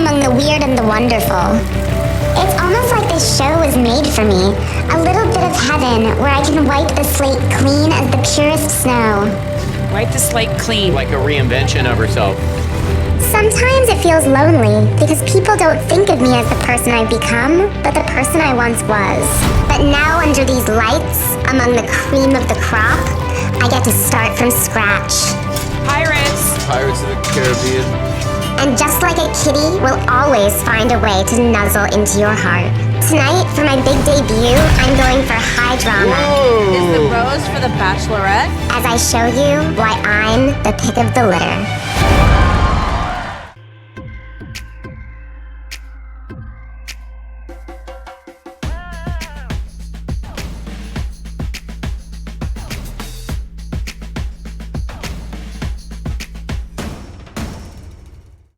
among the weird and the wonderful. It's almost like this show was made for me. A little bit of heaven where I can wipe the slate clean as the purest snow. Wipe the slate clean. Like a reinvention of herself. Sometimes it feels lonely because people don't think of me as the person I've become, but the person I once was. But now under these lights, among the cream of the crop, I get to start from scratch. Pirates. Pirates of the Caribbean. And just like a kitty, will always find a way to nuzzle into your heart. Tonight, for my big debut, I'm going for high drama. Whoa. Is the rose for the Bachelorette? As I show you why I'm the pick of the litter.